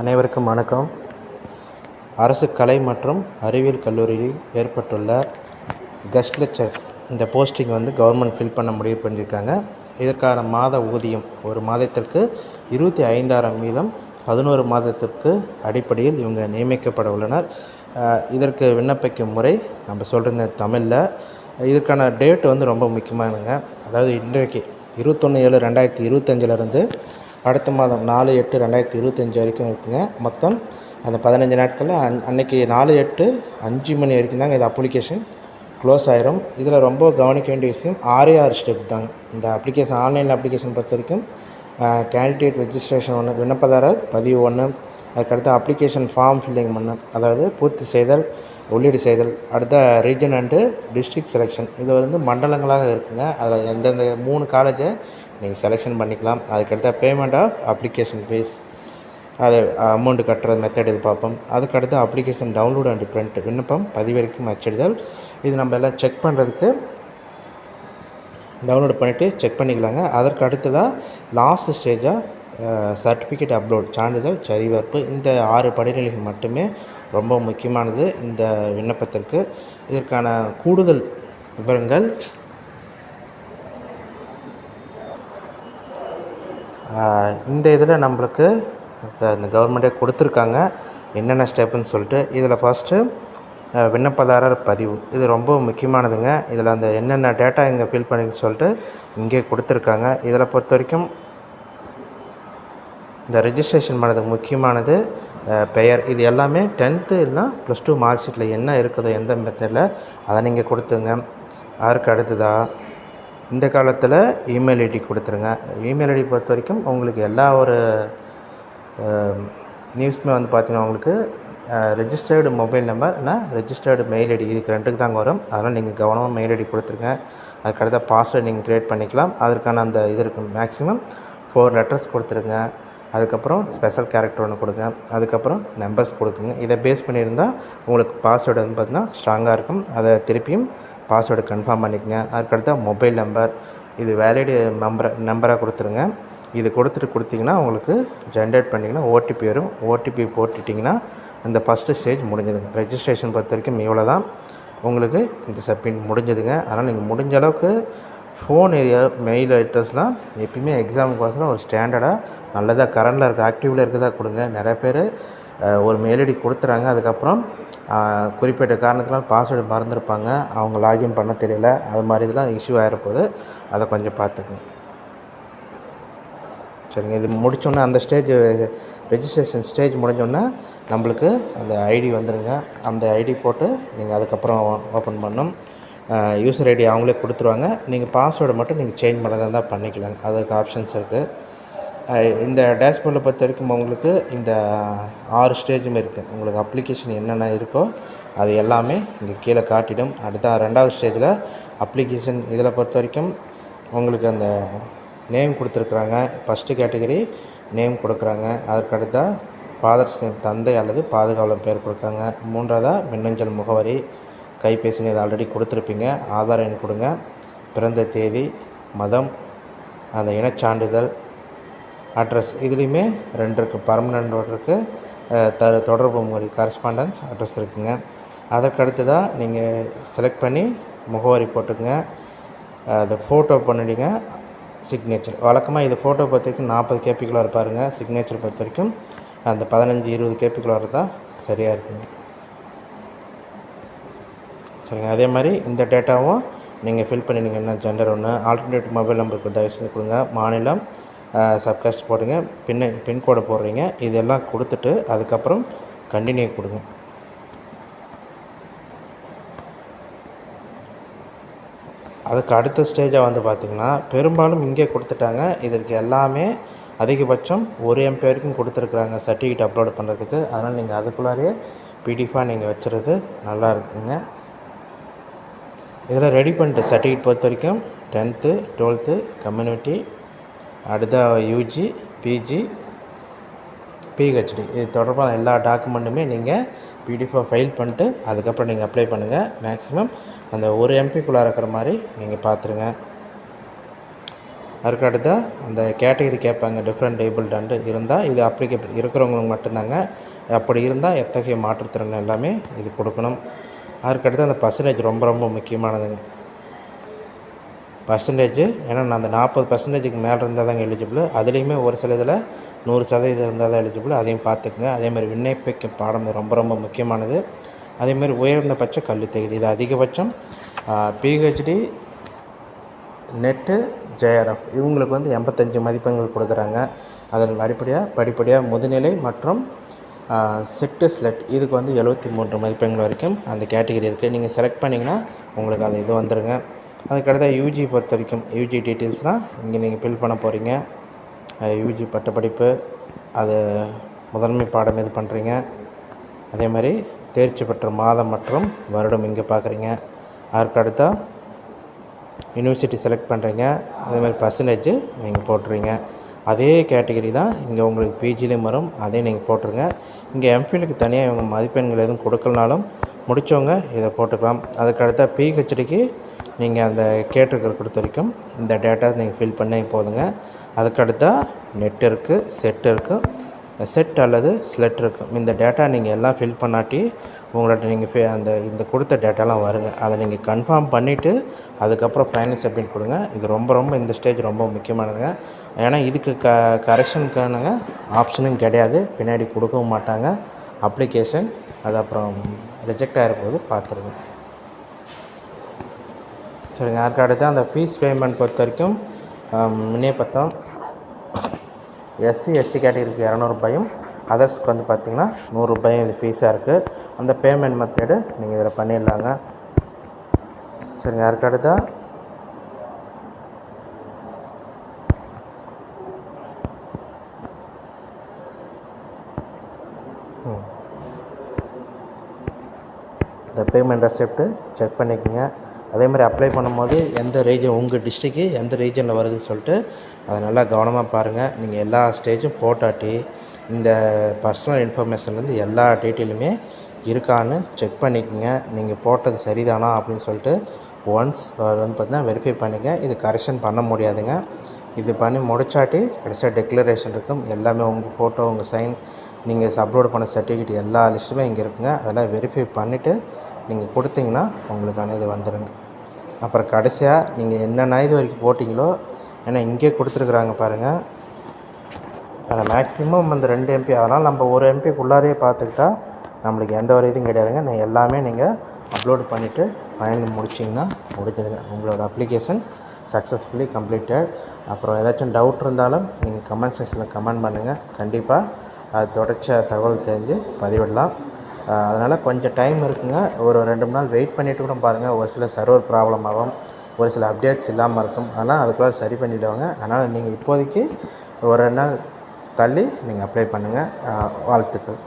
அனைவருக்கும் வணக்கம். அரசு கலை மற்றும் அறிவியல் கல்லூரியில் ஏற்பட்டுள்ள கெஸ்ட் லெக்சர் இந்த போஸ்டிங் கவர்மெண்ட் ஃபில் பண்ண முடிவு பண்ணியிருக்காங்க. இதற்கான மாத ஊதியம் ஒரு மாதத்திற்கு 25,000 வீதம் 11 மாதத்திற்கு அடிப்படையில் இவங்க நியமிக்கப்பட உள்ளனர். இதற்கு விண்ணப்பிக்கும் முறை நம்ம சொல்கிறது தமிழில். இதற்கான டேட்டு ரொம்ப முக்கியமானதுங்க. அதாவது இன்றைக்கு 21/7/2025 அடுத்த மாதம் 4/8/2025 வரைக்கும் இருக்குங்க. மொத்தம் அந்த 15 நாட்களில் அன்றைக்கி 4/8 5 மணி வரைக்கும் தாங்க இது அப்ளிகேஷன் க்ளோஸ் ஆயிரும். இதில் ரொம்ப கவனிக்க வேண்டிய விஷயம் 6 ஸ்டெப் தாங்க. இந்த அப்ளிகேஷன் ஆன்லைன் அப்ளிகேஷன் பொறுத்த வரைக்கும் கேண்டிடேட் ரெஜிஸ்ட்ரேஷன் 1, விண்ணப்பதாரர் பதிவு 1, அதுக்கடுத்து அப்ளிகேஷன் ஃபார்ம் ஃபில்லிங் 1, அதாவது பூர்த்தி செய்தல், உள்ளீடு செய்தல், அடுத்த ரீஜன் அண்டு டிஸ்ட்ரிக்ட் செலெக்ஷன். இது மண்டலங்களாக இருக்குங்க. அதில் எந்தெந்த 3 காலேஜை நீங்கள் செலெக்ஷன் பண்ணிக்கலாம். அதுக்கடுத்த பேமெண்ட் ஆஃப் அப்ளிகேஷன் ஃபீஸ், அது அமௌண்ட்டு கட்டுற மெத்தட் இது பார்ப்போம். அதுக்கடுத்து அப்ளிகேஷன் டவுன்லோட் அண்ட் பிரிண்ட், விண்ணப்பம் பதிவிறக்கும் அச்சிடுதல். இது நம்ம எல்லாம் செக் பண்ணுறதுக்கு டவுன்லோட் பண்ணிவிட்டு செக் பண்ணிக்கலாங்க. அதற்கு அடுத்ததாக லாஸ்ட் ஸ்டேஜாக சர்டிஃபிகேட் அப்லோட், சான்றிதழ் சரிபார்ப்பு. இந்த 6 படிநிலைகள் மட்டுமே ரொம்ப முக்கியமானது இந்த விண்ணப்பத்திற்கு. இதற்கான கூடுதல் விவரங்கள் இந்த இதில் நம்மளுக்கு இந்த கவர்மெண்ட்டே கொடுத்துருக்காங்க என்னென்ன ஸ்டெப்புன்னு சொல்லிட்டு. இதில் ஃபஸ்ட்டு விண்ணப்பதாரர் பதிவு, இது ரொம்ப முக்கியமானதுங்க. இதில் அந்த என்னென்ன டேட்டா இங்கே ஃபில் பண்ணின்னு சொல்லிட்டு இங்கே கொடுத்துருக்காங்க. இதில் பொறுத்த வரைக்கும் இந்த ரெஜிஸ்ட்ரேஷன் பண்ணதுக்கு முக்கியமானது பெயர். இது எல்லாமே 10th இல்லைனா +2 மார்க் ஷீட்டில் என்ன இருக்குதோ எந்த மெத்தடில் அதை நீங்கள் கொடுத்துங்க. அதற்கு அடுத்ததாக இந்த காலத்தில் இமெயில் ஐடி கொடுத்துருங்க. இமெயில் ஐடி பொறுத்த வரைக்கும் உங்களுக்கு எல்லா ஒரு நியூஸுமே பார்த்தீங்கன்னா உங்களுக்கு ரெஜிஸ்டர்டு மொபைல் நம்பர் இல்லைனா ரெஜிஸ்டர்டு மெயில் ஐடி, இதுக்கு 2க்கு தாங்க வரும். அதனால் நீங்கள் கவனமாக மெயில் ஐடி கொடுத்துருங்க. அதுக்கடுத்த பாஸ்வேர்டு நீங்கள் க்ரியேட் பண்ணிக்கலாம். அதற்கான அந்த இது இருக்கும். மேக்ஸிமம் 4 லெட்டர்ஸ் கொடுத்துருங்க. அதுக்கப்புறம் ஸ்பெஷல் கேரக்டர் ஒன்று கொடுங்க. அதுக்கப்புறம் நம்பர்ஸ் கொடுக்குங்க. இதை பேஸ் பண்ணியிருந்தால் உங்களுக்கு பாஸ்வேர்டு பார்த்திங்கன்னா ஸ்ட்ராங்காக இருக்கும். அதை திருப்பியும் பாஸ்வேர்டு கன்ஃபார்ம் பண்ணிக்கங்க. அதுக்கடுத்த மொபைல் நம்பர், இது வேலிடு நம்பராக கொடுத்துருங்க. இது கொடுத்திங்கன்னா உங்களுக்கு ஜென்ரேட் பண்ணிங்கன்னா ஓடிபி வரும். ஓடிபி போட்டுட்டிங்கன்னா இந்த ஃபஸ்ட்டு ஸ்டேஜ் முடிஞ்சதுங்க. ரெஜிஸ்ட்ரேஷன் பொறுத்த வரைக்கும் இவ்வளோ தான். உங்களுக்கு இந்த சப்மிட் முடிஞ்சதுங்க. அதனால் நீங்கள் முடிஞ்ச அளவுக்கு ஃபோன் ஏரியா மெயில் அட்ரஸ்லாம் எப்பயுமே எக்ஸாமுக்கு வாசலாம் ஒரு ஸ்டாண்டர்டாக நல்லதாக கரண்டில் இருக்க ஆக்டிவில் இருக்கிறதா கொடுங்க. நிறைய பேர் ஒரு மெயில் ஐடி கொடுத்துறாங்க, அதுக்கப்புறம் குறிப்பிட்ட காரணத்தினால் பாஸ்வேர்டு மறந்துருப்பாங்க, அவங்க லாகின் பண்ண தெரியல. அது மாதிரி இதெல்லாம் இஷ்யூ ஆகிடப்போகுது. அதை கொஞ்சம் பார்த்துக்குங்க. சரிங்க. இது முடித்தோன்னே அந்த ஸ்டேஜ் ரெஜிஸ்ட்ரேஷன் ஸ்டேஜ் முடிஞ்சோடனே நம்மளுக்கு அந்த ஐடி வந்துடுங்க. அந்த ஐடி போட்டு நீங்கள் அதுக்கப்புறம் ஓப்பன் பண்ணணும். யூசர் ஐடி அவங்களே கொடுத்துருவாங்க. நீங்கள் பாஸ்வேர்டை மட்டும் நீங்கள் சேஞ்ச் பண்ணுறதா இருந்தால் பண்ணிக்கலாங்க. அதுக்கு ஆப்ஷன்ஸ் இருக்குது. இந்த டேஷ்போர்டில் பொறுத்த வரைக்கும் உங்களுக்கு இந்த 6 ஸ்டேஜுமே இருக்குது. உங்களுக்கு அப்ளிகேஷன் என்னென்ன இருக்கோ அது எல்லாமே இங்கே கீழே காட்டிடும். அடுத்த 2வது ஸ்டேஜில் அப்ளிகேஷன் இதில் பொறுத்த வரைக்கும் உங்களுக்கு அந்த நேம் கொடுத்துருக்குறாங்க. ஃபஸ்ட்டு கேட்டகரி நேம் கொடுக்குறாங்க. அதற்கடுத்தா ஃபாதர்ஸ் நேம், தந்தை அல்லது பாதுகாவலர் பேர் கொடுக்குறாங்க. 3வதாக மின்னஞ்சல் முகவரி, கைபேசி இது ஆல்ரெடி கொடுத்துருப்பீங்க. ஆதார் எண் கொடுங்க. பிறந்த தேதி, மதம், அந்த இனச்சான்றிதழ், அட்ரஸ். இதுலேயுமே 2 இருக்குது. பர்மனெண்ட் இருக்குது, தொடர்பு முகவரி கரஸ்பாண்டன்ஸ் அட்ரஸ் இருக்குங்க. அதற்கடுத்ததாக நீங்கள் செலக்ட் பண்ணி முகவரி போட்டுங்க. அதை ஃபோட்டோ பண்ணிவிடுங்க. சிக்னேச்சர் வழக்கமாக இது ஃபோட்டோ பொறுத்த வரைக்கும் 40 கேபிக்குள்ளே இருப்பாருங்க. சிக்னேச்சர் பொறுத்த வரைக்கும் அந்த 15-20 கேபிக்குள்ளே இருந்தால் சரியாக இருக்குங்க. சரிங்க. அதே மாதிரி இந்த டேட்டாவும் நீங்கள் ஃபில் பண்ணிடுங்க. என்ன ஜெண்டர் 1, ஆல்டர்னேட்டிவ் மொபைல் நம்பருக்கு தயவு செஞ்சு கொடுங்க. மாநிலம், சப்காஸ்ட் போடுங்க. பின்கோடை போடுறீங்க. இதெல்லாம் கொடுத்துட்டு அதுக்கப்புறம் கண்டினியூ கொடுங்க. அதுக்கு அடுத்த ஸ்டேஜாக பார்த்திங்கன்னா பெரும்பாலும் இங்கே கொடுத்துட்டாங்க. இதற்கு எல்லாமே அதிகபட்சம் 1 MB வரைக்கும் கொடுத்துருக்குறாங்க சர்டிஃபிகேட் அப்லோட் பண்ணுறதுக்கு. அதனால் நீங்கள் அதுக்குள்ளாரே பிடிஎஃபாக நீங்கள் வச்சுறது நல்லா இருக்குங்க. இதில் ரெடி பண்ணிட்டு சர்டிஃபிகேட் பொறுத்த வரைக்கும் 10th 12th கம்யூனிட்டி, அடுத்த யூஜி, பிஜி, பிஹெச்டி இது தொடர்பான எல்லா டாக்குமெண்ட்டுமே நீங்கள் பிடிஎஃபாக ஃபைல் பண்ணிட்டு அதுக்கப்புறம் நீங்கள் அப்ளை பண்ணுங்கள். மேக்ஸிமம் அந்த 1 MBக்குள்ளே இருக்கிற மாதிரி நீங்கள் பார்த்துருங்க. அதுக்கு அடுத்தா அந்த கேட்டகரி கேட்பாங்க, டிஃப்ரெண்ட் ஏபிள்டான்ட்டு இருந்தால் இது அப்ளிகேபிள் இருக்கிறவங்களுக்கு மட்டும்தாங்க. அப்படி இருந்தால் எத்தகைய மாற்றுத்திறன் எல்லாமே இது கொடுக்கணும். அதுக்கடுத்து அந்த பர்சன்டேஜ் ரொம்ப ரொம்ப முக்கியமானதுங்க. பர்சன்டேஜ் ஏன்னா நான் அந்த 40% மேலே இருந்தால் தாங்க எலிஜிபிள். அதுலேயுமே ஒரு சில இதில் 100% இருந்தால் தான் எலிஜிபிள். அதையும் பார்த்துக்குங்க. அதேமாதிரி விண்ணப்பிக்கும் பாடம் ரொம்ப ரொம்ப முக்கியமானது. அதேமாதிரி உயர்ந்தபட்ச கல்வி தகுதி இது அதிகபட்சம் பிஹெச்டி நெட்டு ஜேஆர்எஃப் இவங்களுக்கு வந்து 85 மதிப்பெண்கள் கொடுக்குறாங்க. அதன் படிப்படியாக முதுநிலை மற்றும் செட்டு ஸ்லெட் இதுக்கு வந்து 73 மதிப்பெண்கள் வரைக்கும் அந்த கேட்டகரி இருக்குது. நீங்கள் செலக்ட் பண்ணிங்கன்னா உங்களுக்கு அந்த இது வந்துடுங்க. அதுக்கடுத்த யூஜி பொறுத்த வரைக்கும் யூஜி டீட்டெயில்ஸ்னால் இங்கே நீங்கள் ஃபில் பண்ண போகிறீங்க. யூஜி பட்டப்படிப்பு அது முதன்மை பாடம் இது பண்ணுறீங்க. அதே மாதிரி தேர்ச்சி பெற்ற மாதம் மற்றும் வருடம் இங்கே பார்க்குறீங்க. அதுக்கடுத்தா யூனிவர்சிட்டி செலக்ட் பண்ணுறீங்க. அதேமாதிரி பர்சன்டேஜ் நீங்கள் போட்டுறீங்க. அதே கேட்டகரி தான் இங்கே உங்களுக்கு பிஜிலையும் வரும். அதையும் நீங்கள் போட்டுருங்க. இங்கே எம்ஃபிலுக்கு தனியாக இவங்க மதிப்பெண்கள் எதுவும் கொடுக்கலனாலும் முடித்தவங்க இதை போட்டுக்கலாம். அதுக்கடுத்த பிஹெச்டிக்கு நீங்கள் அந்த கேட்டிருக்கிற கொடுத்த வரைக்கும் இந்த டேட்டா நீங்கள் ஃபில் பண்ணி போதுங்க. அதுக்கடுத்தா நெட் இருக்குது, செட் இருக்குது, செட் அல்லது ஸ்லெட் இருக்கும். இந்த டேட்டா நீங்கள் எல்லாம் ஃபில் பண்ணாட்டி உங்கள்கிட்ட நீங்கள் இந்த கொடுத்த டேட்டாலாம் வருங்க. அதை நீங்கள் கன்ஃபார்ம் பண்ணிவிட்டு அதுக்கப்புறம் ஃபைனல் சப்மிட் கொடுங்க. இது ரொம்ப இந்த ஸ்டேஜ் ரொம்ப முக்கியமானதுங்க. ஏன்னா இதுக்கு கரெக்ஷனுக்கான ஆப்ஷனும் கிடையாது, பின்னாடி கொடுக்கவும் மாட்டாங்க. அப்ளிகேஷன் அது அப்புறம் ரிஜெக்ட் ஆகிருப்போது பார்த்துருங்க. சரிங்க. அதுக்கு அடுத்து அந்த ஃபீஸ் பேமெண்ட் பொறுத்த வரைக்கும் முன்னே பார்த்தோம். எஸ்சி எஸ்டி கேட்டகரிக்கு 200 ரூபாயும் அதர்ஸ்க்கு வந்து பார்த்திங்கன்னா 100 ரூபாயும் இது ஃபீஸாக இருக்குது. அந்த பேமெண்ட் மெத்தடு நீங்கள் இதில் பண்ணிடலாங்க. சரிங்க. அதுக்கு அடுத்தா இந்த பேமெண்ட் ரெசிப்ட்டு செக் பண்ணிக்கோங்க. அதே மாதிரி அப்ளை பண்ணும்போது எந்த ரீஜன் உங்கள் டிஸ்ட்ரிக்கு எந்த ரீஜனில் வருதுன்னு சொல்லிட்டு அதை நல்லா கவனமாக பாருங்கள். நீங்கள் எல்லா ஸ்டேஜும் போட்டாட்டி இந்த பர்சனல் இன்ஃபர்மேஷன்லேருந்து எல்லா டீட்டெயிலுமே இருக்கான்னு செக் பண்ணிக்கோங்க. நீங்கள் போட்டது சரிதானா அப்படின்னு சொல்லிட்டு ஒன்ஸ் அது வந்து பார்த்தீங்கன்னா வெரிஃபை பண்ணிங்க. இது கரெக்ஷன் பண்ண முடியாதுங்க. இது பண்ணி முடிச்சாட்டி கடைசியாக டிக்ளரேஷன் இருக்கும். எல்லாமே உங்கள் ஃபோட்டோ, உங்கள் சைன், நீங்கள் அப்லோட் பண்ண சர்டிஃபிகேட் எல்லா லிஸ்ட்டுமே இங்கே இருக்குங்க. அதெல்லாம் வெரிஃபை பண்ணிவிட்டு நீங்கள் கொடுத்தீங்கன்னா உங்களுக்கான இது வந்துடுங்க. அப்புறம் கடைசியாக நீங்கள் என்னென்ன இது வரைக்கும் போட்டிங்களோ, ஏன்னா இங்கே கொடுத்துருக்குறாங்க பாருங்கள், அதில் மேக்ஸிமம் அந்த 2 MP. அதனால் நம்ம ஒரு MPக்குள்ளாரே பார்த்துக்கிட்டா நம்மளுக்கு எந்த ஒரு இதுவும் கிடையாதுங்க. எல்லாமே நீங்கள் அப்லோட் பண்ணிவிட்டு ஃபைனல் முடிச்சிங்கன்னா முடிஞ்சதுங்க. உங்களோட அப்ளிகேஷன் சக்ஸஸ்ஃபுல்லி கம்ப்ளீட்டட். அப்புறம் ஏதாச்சும் டவுட் இருந்தாலும் நீங்கள் கமெண்ட் செக்ஷனில் கமெண்ட் பண்ணுங்கள். கண்டிப்பாக அது தொடர்ச்சியாக தகவல் தெரிஞ்சு பதிவிடலாம். அதனால் கொஞ்சம் டைம் இருக்குங்க. ஒரு 2 நாள் வெயிட் பண்ணிவிட்டு கூட பாருங்கள். ஒரு சில சர்வர் ப்ராப்ளம் ஆகும், ஒரு சில அப்டேட்ஸ் இல்லாமல் இருக்கும். அதனால் அதுக்குள்ளே சரி பண்ணிவிடுவாங்க. அதனால் நீங்கள் இப்போதைக்கு ஒரு 2 நாள் தள்ளி நீங்கள் அப்ளை பண்ணுங்கள். வாழ்த்துக்கள்.